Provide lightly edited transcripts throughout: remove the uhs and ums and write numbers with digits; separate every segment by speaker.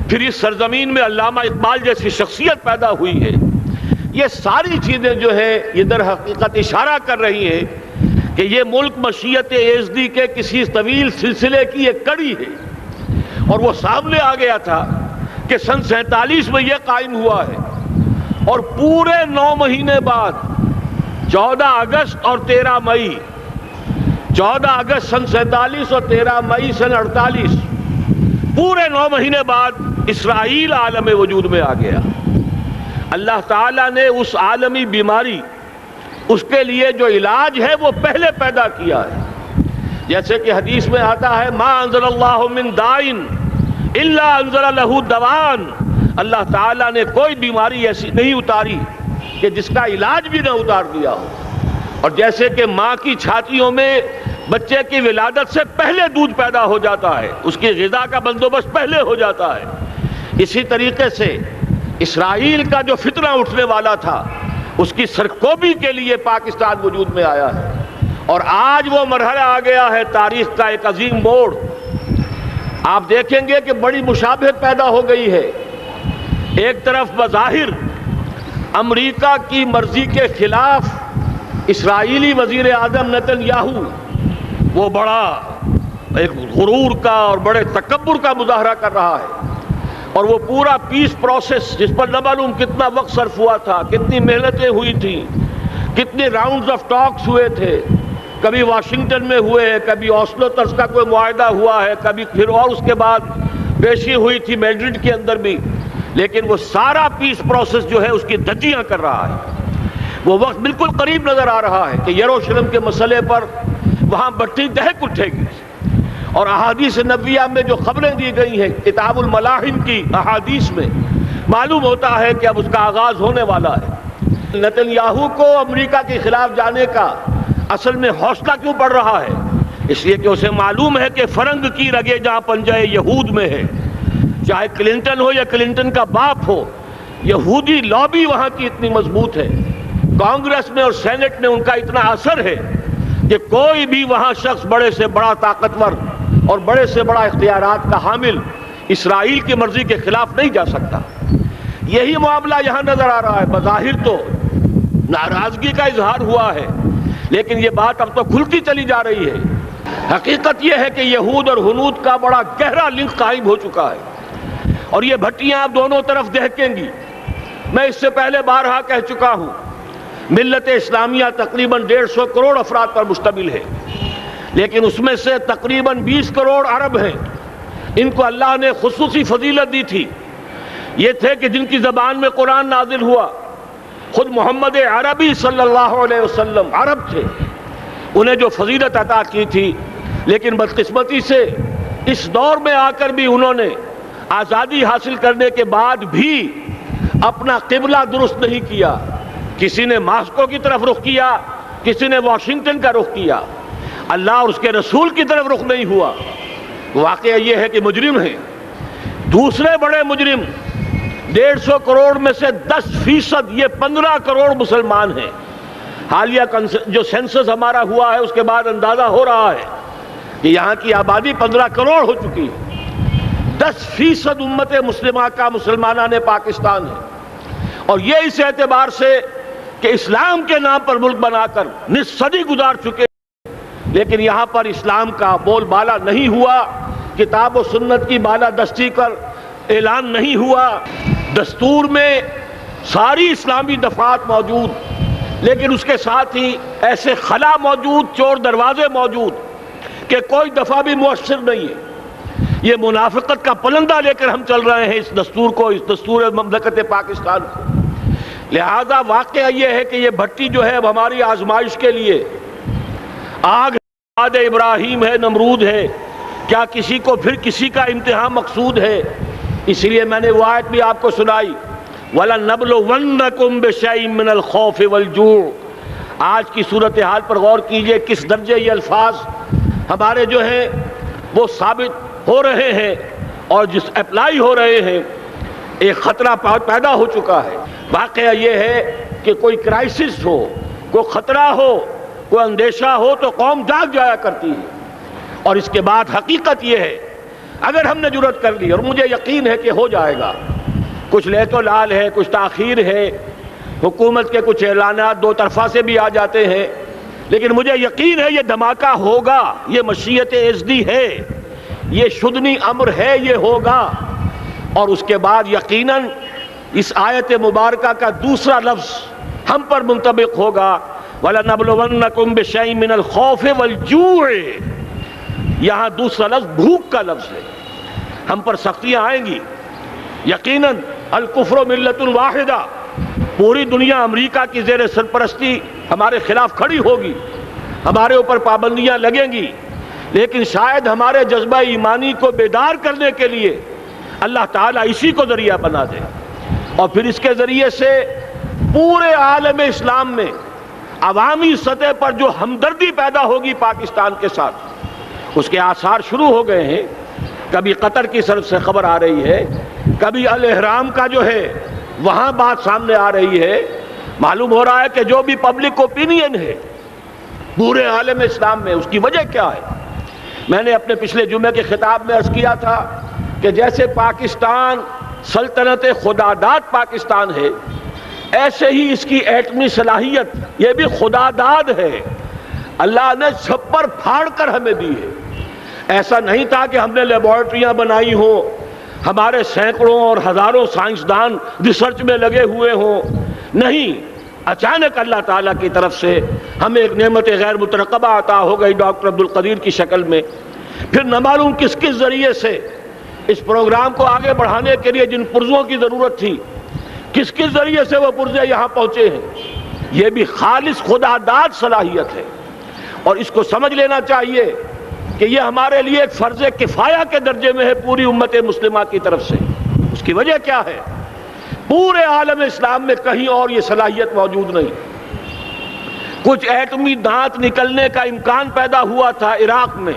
Speaker 1: پھر اس سرزمین میں علامہ اقبال جیسی شخصیت پیدا ہوئی ہے. یہ ساری چیزیں جو ہے یہ در حقیقت اشارہ کر رہی ہیں کہ یہ ملک مشیت ایزدی کے کسی طویل سلسلے کی ایک کڑی ہے. اور وہ سامنے آ گیا تھا کہ سن 47 میں یہ قائم ہوا ہے، اور پورے 9 مہینے بعد 14 اگست اور 13 مئی، 14 اگست سن 47 اور 13 مئی سن 48، پورے 9 مہینے بعد اسرائیل عالم وجود میں آ گیا. اللہ تعالیٰ نے اس عالمی بیماری، اس کے لیے جو علاج ہے وہ پہلے پیدا کیا ہے. جیسے کہ حدیث میں آتا ہے ما انزل اللہ من دائن الا انزل لہ دوان، اللہ تعالیٰ نے کوئی بیماری ایسی نہیں اتاری کہ جس کا علاج بھی نہ اتار دیا ہو. اور جیسے کہ ماں کی چھاتیوں میں بچے کی ولادت سے پہلے دودھ پیدا ہو جاتا ہے، اس کی غذا کا بندوبست پہلے ہو جاتا ہے، اسی طریقے سے اسرائیل کا جو فتنہ اٹھنے والا تھا اس کی سرکوبی کے لیے پاکستان وجود میں آیا ہے. اور آج وہ مرحلہ آ گیا ہے، تاریخ کا ایک عظیم موڑ. آپ دیکھیں گے کہ بڑی مشابہت پیدا ہو گئی ہے. ایک طرف بظاہر امریکہ کی مرضی کے خلاف اسرائیلی وزیر اعظم نتن یاہو وہ بڑا ایک غرور کا اور بڑے تکبر کا مظاہرہ کر رہا ہے، اور وہ پورا پیس پروسیس جس پر نہ معلوم کتنا وقت صرف ہوا تھا، کتنی محنتیں ہوئی تھیں، کتنے راؤنڈز آف ٹاکس ہوئے تھے، کبھی واشنگٹن میں ہوئے ہیں، کبھی اوسلو طرز کا کوئی معاہدہ ہوا ہے، کبھی پھر اور اس کے بعد پیشی ہوئی تھی میڈرڈ کے اندر بھی، لیکن وہ سارا پیس پروسیس جو ہے اس کی دھجیاں کر رہا ہے. وہ وقت بالکل قریب نظر آ رہا ہے کہ یروشلم کے مسئلے پر وہاں بٹی دہک اٹھے گی. اور احادیث نبویہ میں جو خبریں دی گئی ہیں کتاب الملاحم کی احادیث میں معلوم ہوتا ہے کہ اب اس کا آغاز ہونے والا ہے. نتن یاہو کو امریکہ کے خلاف جانے کا اصل میں حوصلہ کیوں پڑ رہا ہے؟ اس لیے کہ اسے معلوم ہے کہ فرنگ کی رگیں جہاں پنجہ یہود میں ہے، چاہے کلنٹن ہو یا کلنٹن کا باپ ہو، یہودی لابی وہاں کی اتنی مضبوط ہے، کانگریس میں اور سینٹ میں ان کا اتنا اثر ہے کہ کوئی بھی وہاں شخص بڑے سے بڑا طاقتور اور بڑے سے بڑا اختیارات کا حامل اسرائیل کی مرضی کے خلاف نہیں جا سکتا. یہی معاملہ یہاں نظر آ رہا ہے. بظاہر تو ناراضگی کا اظہار ہوا ہے، لیکن یہ بات اب تو کھلتی چلی جا رہی ہے. حقیقت یہ ہے کہ یہود اور ہنود کا بڑا گہرا لنک قائم ہو چکا ہے، اور یہ بھٹیاں اب دونوں طرف دہکیں گی. میں اس سے پہلے بارہا کہہ چکا ہوں، ملت اسلامیہ تقریباً 150 کروڑ افراد پر مشتمل ہے، لیکن اس میں سے تقریباً 20 کروڑ عرب ہیں. ان کو اللہ نے خصوصی فضیلت دی تھی. یہ تھے کہ جن کی زبان میں قرآن نازل ہوا، خود محمد عربی صلی اللہ علیہ وسلم عرب تھے، انہیں جو فضیلت عطا کی تھی. لیکن بدقسمتی سے اس دور میں آ کر بھی انہوں نے آزادی حاصل کرنے کے بعد بھی اپنا قبلہ درست نہیں کیا. کسی نے ماسکو کی طرف رخ کیا، کسی نے واشنگٹن کا رخ کیا، اللہ اور اس کے رسول کی طرف رخ نہیں ہوا. واقعہ یہ ہے کہ مجرم ہیں. دوسرے بڑے مجرم 150 کروڑ میں سے 10% یہ 15 کروڑ مسلمان ہیں. حالیہ جو سینسس ہمارا ہوا ہے اس کے بعد اندازہ ہو رہا ہے کہ یہاں کی آبادی 15 کروڑ ہو چکی ہے. 10% امت مسلمہ کا مسلمانان پاکستان ہے، اور یہ اس اعتبار سے کہ اسلام کے نام پر ملک بنا کر نصف صدی گزار چکے، لیکن یہاں پر اسلام کا بول بالا نہیں ہوا، کتاب و سنت کی بالا دستی کر اعلان نہیں ہوا. دستور میں ساری اسلامی دفعات موجود، لیکن اس کے ساتھ ہی ایسے خلا موجود، چور دروازے موجود کہ کوئی دفعہ بھی مؤثر نہیں ہے. یہ منافقت کا پلندہ لے کر ہم چل رہے ہیں اس دستور کو، اس دستور مملکت پاکستان کو. لہذا واقعہ یہ ہے کہ یہ بھٹی جو ہے اب ہماری آزمائش کے لیے آگ آد ابراہیم ہے، نمرود ہے. کیا کسی کو پھر کسی کا امتحان مقصود ہے؟ اسی لیے میں نے وہ آیت بھی آپ کو سنائی، وَلَنَّبْلُوَنَّكُمْ بِشَيْءٍ مِّنَ الْخَوْفِ وَالْجُوعِ. آج کی صورتحال پر غور کیجئے، کس درجے یہ الفاظ ہمارے جو ہیں وہ ثابت ہو رہے ہیں اور جس اپلائی ہو رہے ہیں. ایک خطرہ پیدا ہو چکا ہے. واقعہ یہ ہے کہ کوئی کرائسس ہو، کوئی خطرہ ہو، کوئی اندیشہ ہو تو قوم جاگ جایا کرتی ہے. اور اس کے بعد حقیقت یہ ہے اگر ہم نے جرأت کر لی، اور مجھے یقین ہے کہ ہو جائے گا، کچھ لیت و لال ہے، کچھ تاخیر ہے، حکومت کے کچھ اعلانات دو طرفہ سے بھی آ جاتے ہیں، لیکن مجھے یقین ہے یہ دھماکہ ہوگا، یہ مشیت اعزدی ہے، یہ شدنی امر ہے، یہ ہوگا۔ اور اس کے بعد یقیناً اس آیت مبارکہ کا دوسرا لفظ ہم پر منطبق ہوگا، وَلَنَبْلُوَنَّكُمْ بِشَيْءٍ مِّنَ الْخَوْفِ وَالْجُوعِ۔ یہاں دوسرا لفظ بھوک کا لفظ ہے، ہم پر سختیاں آئیں گی یقیناً۔ الکفر ملت واحدہ، پوری دنیا امریکہ کی زیر سرپرستی ہمارے خلاف کھڑی ہوگی، ہمارے اوپر پابندیاں لگیں گی، لیکن شاید ہمارے جذبہ ایمانی کو بیدار کرنے کے لیے اللہ تعالیٰ اسی کو ذریعہ بنا دے، اور پھر اس کے ذریعے سے پورے عالم اسلام میں عوامی سطح پر جو ہمدردی پیدا ہوگی پاکستان کے ساتھ، اس کے آثار شروع ہو گئے ہیں۔ کبھی قطر کی طرف سے خبر آ رہی ہے، کبھی الاحرام کا جو ہے وہاں بات سامنے آ رہی ہے۔ معلوم ہو رہا ہے کہ جو بھی پبلک اوپینین ہے پورے عالم اسلام میں، اس کی وجہ کیا ہے؟ میں نے اپنے پچھلے جمعے کے خطاب میں عرض کیا تھا کہ جیسے پاکستان سلطنت خداداد پاکستان ہے، ایسے ہی اس کی ایٹمی صلاحیت یہ بھی خداداد ہے، اللہ نے چھپر پھاڑ کر ہمیں دی ہے۔ ایسا نہیں تھا کہ ہم نے لیبارٹریاں بنائی ہوں، ہمارے سینکڑوں اور ہزاروں سائنسدان ریسرچ میں لگے ہوئے ہوں، نہیں، اچانک اللہ تعالیٰ کی طرف سے ہمیں ایک نعمت غیر مترقبہ عطا ہو گئی ڈاکٹر عبدالقدیر کی شکل میں۔ پھر نہ معلوم کس کس ذریعے سے اس پروگرام کو آگے بڑھانے کے لیے جن پرزوں کی ضرورت تھی، کس کس ذریعے سے وہ پرزے یہاں پہنچے ہیں۔ یہ بھی خالص خداداد صلاحیت ہے، اور اس کو سمجھ لینا چاہیے کہ یہ ہمارے لیے ایک فرض کفایہ کے درجے میں ہے پوری امت مسلمہ کی طرف سے۔ اس کی وجہ کیا ہے؟ پورے عالم اسلام میں کہیں اور یہ صلاحیت موجود نہیں۔ کچھ ایٹمی دانت نکلنے کا امکان پیدا ہوا تھا عراق میں،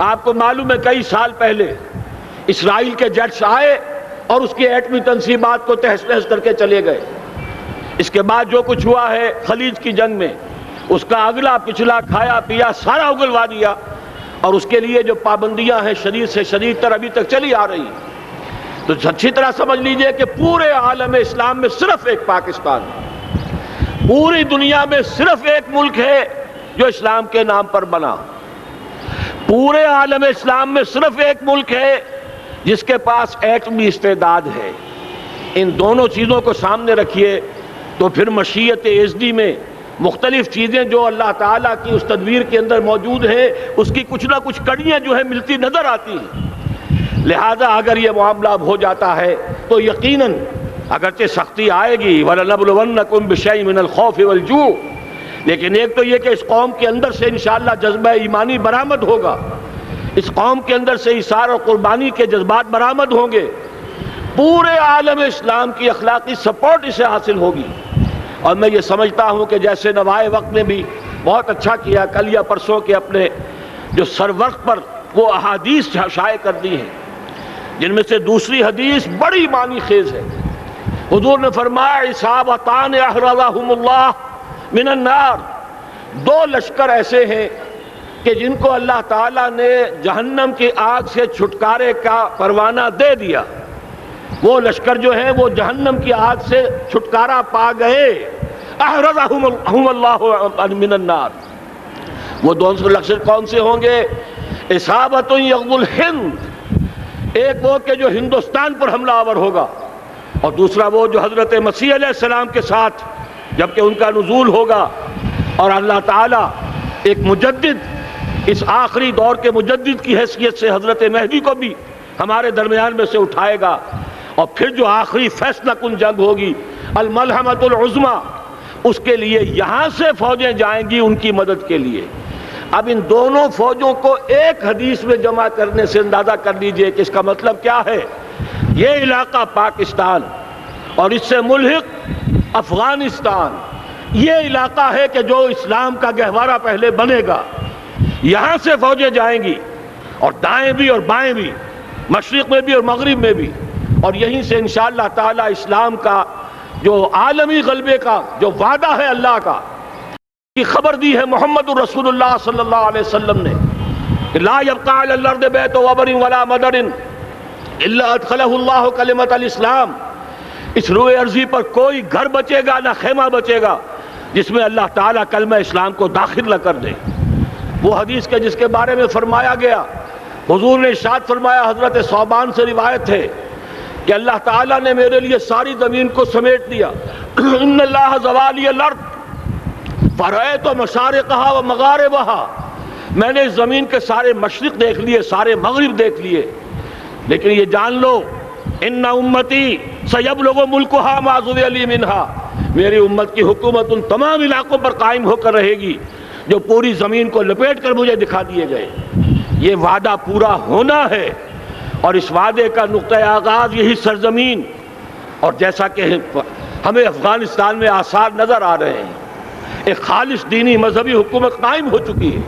Speaker 1: آپ کو معلوم ہے کئی سال پہلے اسرائیل کے جیٹس آئے اور اس کی ایٹمی تنصیبات کو تہس نہس کر کے چلے گئے۔ اس کے بعد جو کچھ ہوا ہے خلیج کی جنگ میں، اس کا اگلا پچھلا کھایا پیا سارا اگلوا دیا، اور اس کے لیے جو پابندیاں ہیں شدید سے شدید تر ابھی تک چلی آ رہی ہیں۔ تو اچھی طرح سمجھ لیجئے کہ پورے عالم اسلام میں صرف ایک پاکستان ہے، پوری دنیا میں صرف ایک ملک ہے جو اسلام کے نام پر بنا، پورے عالم اسلام میں صرف ایک ملک ہے جس کے پاس ایٹمی استعداد ہے۔ ان دونوں چیزوں کو سامنے رکھیے تو پھر مشیت اعزدی میں مختلف چیزیں جو اللہ تعالیٰ کی اس تدبیر کے اندر موجود ہیں، اس کی کچھ نہ کچھ کڑیاں جو ہے ملتی نظر آتی ہیں۔ لہذا اگر یہ معاملہ اب ہو جاتا ہے تو یقیناً اگرچہ سختی آئے گی، وَلَنَبْلُوَنَّكُمْ بِشَيْءٍ مِّنَ الْخَوْفِ وَالْجُوعِ، لیکن ایک تو یہ کہ اس قوم کے اندر سے انشاءاللہ جذبہ ایمانی برآمد ہوگا، اس قوم کے اندر سے ایثار اور قربانی کے جذبات برآمد ہوں گے، پورے عالم اسلام کی اخلاقی سپورٹ اسے حاصل ہوگی۔ اور میں یہ سمجھتا ہوں کہ جیسے نوائے وقت نے بھی بہت اچھا کیا، کل یا پرسوں کے اپنے جو سر وقت پر وہ احادیث شائع کر دی ہیں، جن میں سے دوسری حدیث بڑی معنی خیز ہے۔ حضور نے فرمایا عصابتان احرزہم اللہ من النار، دو لشکر ایسے ہیں کہ جن کو اللہ تعالیٰ نے جہنم کی آگ سے چھٹکارے کا پروانہ دے دیا۔ وہ لشکر جو ہیں وہ جہنم کی آگ سے چھٹکارا پا گئے، احرزہم اللہ من النار۔ وہ دونوں لشکر کون سے ہوں گے؟ اصابت یغزو الہند، ایک وہ کہ جو ہندوستان پر حملہ آور ہوگا، اور دوسرا وہ جو حضرت مسیح علیہ السلام کے ساتھ جبکہ ان کا نزول ہوگا، اور اللہ تعالیٰ ایک مجدد، اس آخری دور کے مجدد کی حیثیت سے حضرت مہدی کو بھی ہمارے درمیان میں سے اٹھائے گا، اور پھر جو آخری فیصلہ کن جنگ ہوگی الملحمۃ العظمیٰ، اس کے لیے یہاں سے فوجیں جائیں گی ان کی مدد کے لیے۔ اب ان دونوں فوجوں کو ایک حدیث میں جمع کرنے سے اندازہ کر لیجئے کہ اس کا مطلب کیا ہے۔ یہ علاقہ پاکستان اور اس سے ملحق افغانستان، یہ علاقہ ہے کہ جو اسلام کا گہوارہ پہلے بنے گا، یہاں سے فوجیں جائیں گی، اور دائیں بھی اور بائیں بھی، مشرق میں بھی اور مغرب میں بھی، اور یہیں سے انشاءاللہ تعالی اسلام کا جو عالمی غلبے کا جو وعدہ ہے اللہ کا، کی خبر دی ہے محمد الرسول اللہ صلی اللہ علیہ وسلم نے۔ لا يبقى على الارض بیت وبر ولا مدر الا ادخلہ اللہ کلمۃ الاسلام، اس روئے ارضی پر کوئی گھر بچے گا نہ خیمہ بچے گا جس میں اللہ تعالیٰ کلمہ اسلام کو داخل نہ کر دے۔ وہ حدیث کے جس کے بارے میں فرمایا گیا، حضور نے ارشاد فرمایا، حضرت ثوبان سے روایت ہے کہ اللہ تعالیٰ نے میرے لیے ساری زمین کو سمیٹ دیا۔ ان اللہ زوالی الارض فرأیت مشارقہا و مغاربہا، میں نے اس زمین کے سارے مشرق دیکھ لیے، سارے مغرب دیکھ لیے، لیکن یہ جان لو ان امتی سیبلغ ملکہا ما ذوی لی منہا، میری امت کی حکومت ان تمام علاقوں پر قائم ہو کر رہے گی جو پوری زمین کو لپیٹ کر مجھے دکھا دیے گئے۔ یہ وعدہ پورا ہونا ہے، اور اس وعدے کا نقطہ آغاز یہی سرزمین، اور جیسا کہ ہمیں افغانستان میں آثار نظر آ رہے ہیں، ایک خالص دینی مذہبی حکومت قائم ہو چکی ہے۔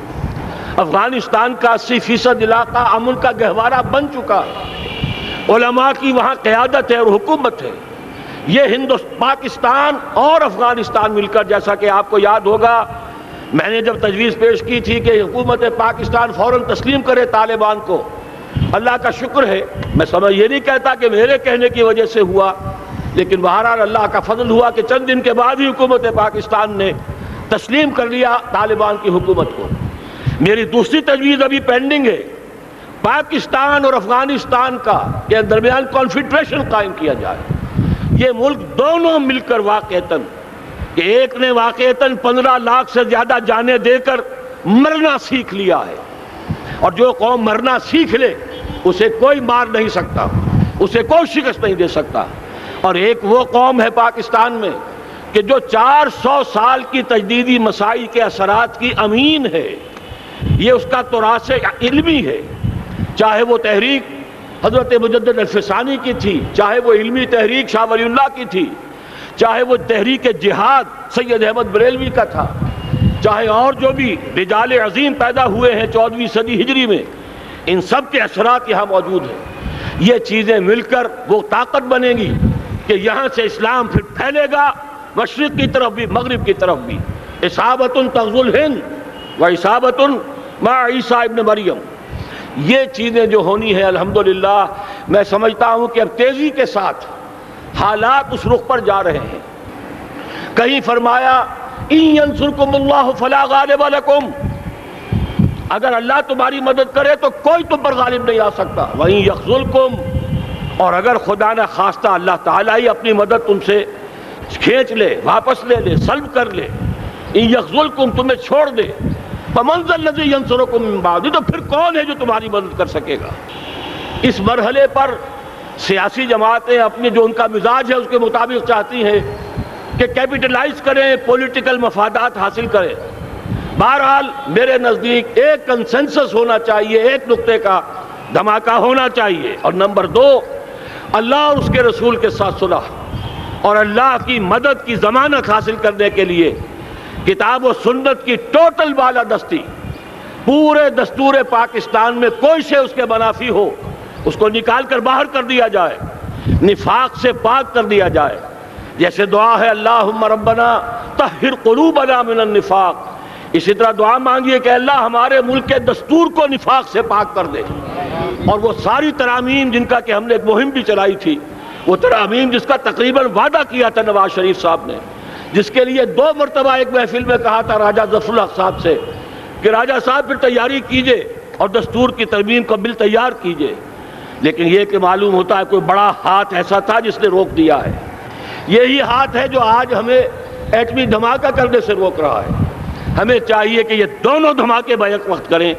Speaker 1: افغانستان کا 80% علاقہ امن کا گہوارہ بن چکا ہے، علماء کی وہاں قیادت ہے اور حکومت ہے۔ یہ پاکستان اور افغانستان مل کر، جیسا کہ آپ کو یاد ہوگا میں نے جب تجویز پیش کی تھی کہ حکومت پاکستان فوراً تسلیم کرے طالبان کو، اللہ کا شکر ہے، میں یہ نہیں کہتا کہ میرے کہنے کی وجہ سے ہوا، لیکن بہرحال اللہ کا فضل ہوا کہ چند دن کے بعد ہی حکومت پاکستان نے تسلیم کر لیا طالبان کی حکومت کو۔ میری دوسری تجویز ابھی پینڈنگ ہے، پاکستان اور افغانستان کا کے درمیان کانفیڈریشن قائم کیا جائے۔ یہ ملک دونوں مل کر واقعتاً، کہ ایک نے واقعتاً 15 لاکھ سے زیادہ جانیں دے کر مرنا سیکھ لیا ہے، اور جو قوم مرنا سیکھ لے اسے کوئی مار نہیں سکتا، اسے کوئی شکست نہیں دے سکتا، اور ایک وہ قوم ہے پاکستان میں کہ جو 400 سال کی تجدیدی مسائی کے اثرات کی امین ہے، یہ اس کا تراث علمی ہے، چاہے وہ تحریک حضرت مجدد الفسانی کی تھی، چاہے وہ علمی تحریک شاہ ولی اللہ کی تھی، چاہے وہ تحریک جہاد سید احمد بریلوی کا تھا، چاہے اور جو بھی رجال عظیم پیدا ہوئے ہیں 14ویں صدی ہجری میں، ان سب کے اثرات یہاں موجود ہیں۔ یہ چیزیں مل کر وہ طاقت بنے گی کہ یہاں سے اسلام پھر پھیلے گا، مشرق کی طرف بھی مغرب کی طرف بھی۔ اصابۃ تغزو الہند و اصابۃ مع عیسیٰ ابن مریم، یہ چیزیں جو ہونی ہیں الحمدللہ میں سمجھتا ہوں کہ اب تیزی کے ساتھ حالات اس رخ پر جا رہے ہیں۔ کہیں فرمایا ان ینصرکم اللہ فلا غالب لکم، اگر اللہ تمہاری مدد کرے تو کوئی تم پر غالب نہیں آ سکتا، وَإِن یخذلکم، اور اگر خدا نہ خواستہ اللہ تعالیٰ ہی اپنی مدد تم سے کھینچ لے، واپس لے لے، سلب کر لے، ان یخذلکم، تمہیں چھوڑ دے، فمن ذا الذی ینصرکم من بعد، تو پھر کون ہے جو تمہاری مدد کر سکے گا۔ اس مرحلے پر سیاسی جماعتیں اپنے جو ان کا مزاج ہے اس کے مطابق چاہتی ہیں کہ کیپٹلائز کریں، پولیٹیکل مفادات حاصل کریں۔ بہرحال میرے نزدیک ایک کنسنسس ہونا چاہیے، ایک نقطے کا دھماکہ ہونا چاہیے، اور نمبر 2 اللہ اور اس کے رسول کے ساتھ صلح اور اللہ کی مدد کی ضمانت حاصل کرنے کے لیے کتاب و سنت کی ٹوٹل بالادستی، پورے دستور پاکستان میں کوئی شے اس کے منافی ہو اس کو نکال کر باہر کر دیا جائے، نفاق سے پاک کر دیا جائے۔ جیسے دعا ہے اللہم ربنا طہر قلوبنا من النفاق، اسی طرح دعا مانگیے کہ اللہ ہمارے ملک کے دستور کو نفاق سے پاک کر دے، اور وہ ساری ترامیم جن کا کہ ہم نے ایک مہم بھی چلائی تھی، وہ ترامیم جس کا تقریباً وعدہ کیا تھا نواز شریف صاحب نے، جس کے لیے 2 مرتبہ ایک محفل میں کہا تھا راجہ ظفر الحق صاحب سے کہ راجہ صاحب پھر تیاری کیجئے اور دستور کی ترمیم کا بل تیار کیجئے، لیکن یہ کہ معلوم ہوتا ہے کوئی بڑا ہاتھ ایسا تھا جس نے روک دیا ہے۔ یہی ہاتھ ہے جو آج ہمیں ایٹمی دھماکہ کرنے سے روک رہا ہے۔ ہمیں چاہیے کہ یہ دونوں دھماکے بیک وقت کریں،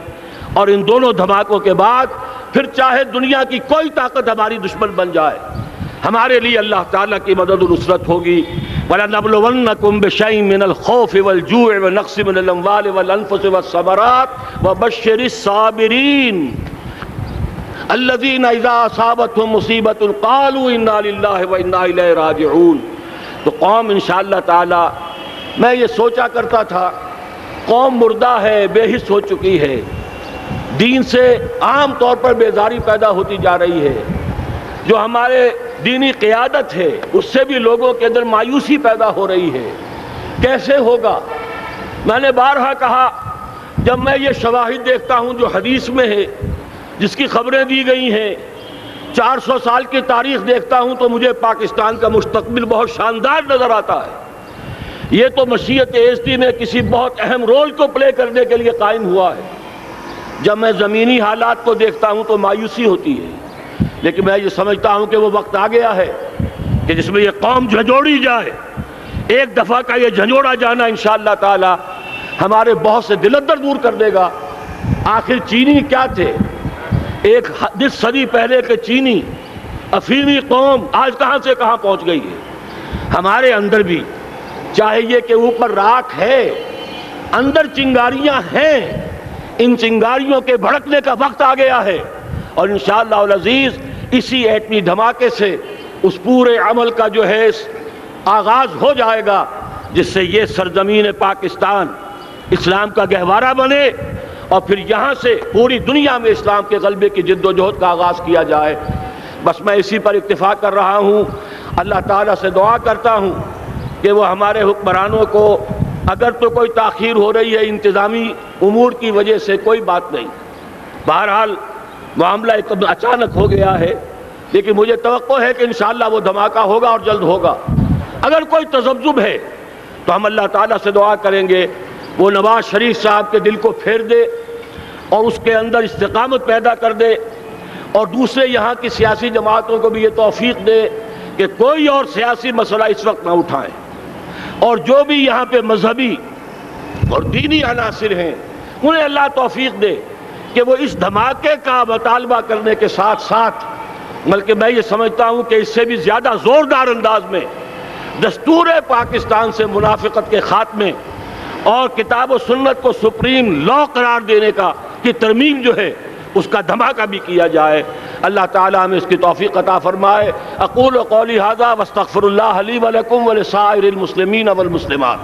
Speaker 1: اور ان دونوں دھماکوں کے بعد پھر چاہے دنیا کی کوئی طاقت ہماری دشمن بن جائے، ہمارے لیے اللہ تعالیٰ کی مدد و نصرت ہوگی۔ وَلَنَبْلُوَنَّكُمْ بِشَيْءٍ مِّنَ الْخَوْفِ وَالْجُوعِ وَنَقْصٍ مِّنَ الْأَمْوَالِ وَالْأَنفُسِ وَالثَّمَرَاتِ وَبَشِّرِ الصَّابِرِينَ الذین اذا اصابتهم مصیبۃ قالوا انا للہ وانا الیہ راجعون۔ تو قوم انشاءاللہ تعالی، میں یہ سوچا کرتا تھا قوم مردہ ہے، بے حس ہو چکی ہے، دین سے عام طور پر بیزاری پیدا ہوتی جا رہی ہے، جو ہمارے دینی قیادت ہے اس سے بھی لوگوں کے اندر مایوسی پیدا ہو رہی ہے۔ کیسے ہوگا؟ میں نے بارہا کہا جب میں یہ شواہد دیکھتا ہوں جو حدیث میں ہے، جس کی خبریں دی گئی ہیں، 400 سال کی تاریخ دیکھتا ہوں، تو مجھے پاکستان کا مستقبل بہت شاندار نظر آتا ہے۔ یہ تو مشیت ایزدی میں کسی بہت اہم رول کو پلے کرنے کے لیے قائم ہوا ہے۔ جب میں زمینی حالات کو دیکھتا ہوں تو مایوسی ہوتی ہے، لیکن میں یہ سمجھتا ہوں کہ وہ وقت آ گیا ہے کہ جس میں یہ قوم جھنجھوڑی جائے۔ ایک دفعہ کا یہ جھنجھوڑا جانا انشاءاللہ تعالی ہمارے بہت سے دل اندر دور کر دے گا۔ آخر چینی کیا تھے؟ ایک 10 صدی پہلے کے چینی افریقی قوم آج کہاں سے کہاں پہنچ گئی ہے۔ ہمارے اندر بھی چاہے یہ کہ اوپر راکھ ہے، اندر چنگاریاں ہیں، ان چنگاریوں کے بھڑکنے کا وقت آ گیا ہے، اور انشاءاللہ العزیز اسی ایٹمی دھماکے سے اس پورے عمل کا جو ہے آغاز ہو جائے گا، جس سے یہ سرزمین پاکستان اسلام کا گہوارہ بنے، اور پھر یہاں سے پوری دنیا میں اسلام کے غلبے کی جد و جہد کا آغاز کیا جائے۔ بس میں اسی پر اکتفا کر رہا ہوں۔ اللہ تعالیٰ سے دعا کرتا ہوں کہ وہ ہمارے حکمرانوں کو، اگر تو کوئی تاخیر ہو رہی ہے انتظامی امور کی وجہ سے، کوئی بات نہیں، بہرحال معاملہ ایک اچانک ہو گیا ہے، لیکن مجھے توقع ہے کہ انشاءاللہ وہ دھماکہ ہوگا اور جلد ہوگا۔ اگر کوئی تذبذب ہے تو ہم اللہ تعالیٰ سے دعا کریں گے وہ نواز شریف صاحب کے دل کو پھیر دے اور اس کے اندر استقامت پیدا کر دے، اور دوسرے یہاں کی سیاسی جماعتوں کو بھی یہ توفیق دے کہ کوئی اور سیاسی مسئلہ اس وقت نہ اٹھائیں، اور جو بھی یہاں پہ مذہبی اور دینی عناصر ہیں انہیں اللہ توفیق دے کہ وہ اس دھماکے کا مطالبہ کرنے کے ساتھ ساتھ، بلکہ میں یہ سمجھتا ہوں کہ اس سے بھی زیادہ زوردار انداز میں دستور پاکستان سے منافقت کے خاتمے اور کتاب و سنت کو سپریم لا قرار دینے کی ترمیم جو ہے اس کا دھماکہ بھی کیا جائے۔ اللہ تعالیٰ ہمیں اس کی توفیق عطا فرمائے۔ اقول قولی ھذا واستغفر اللہ لی ولکم ولسائر المسلمین والمسلمات۔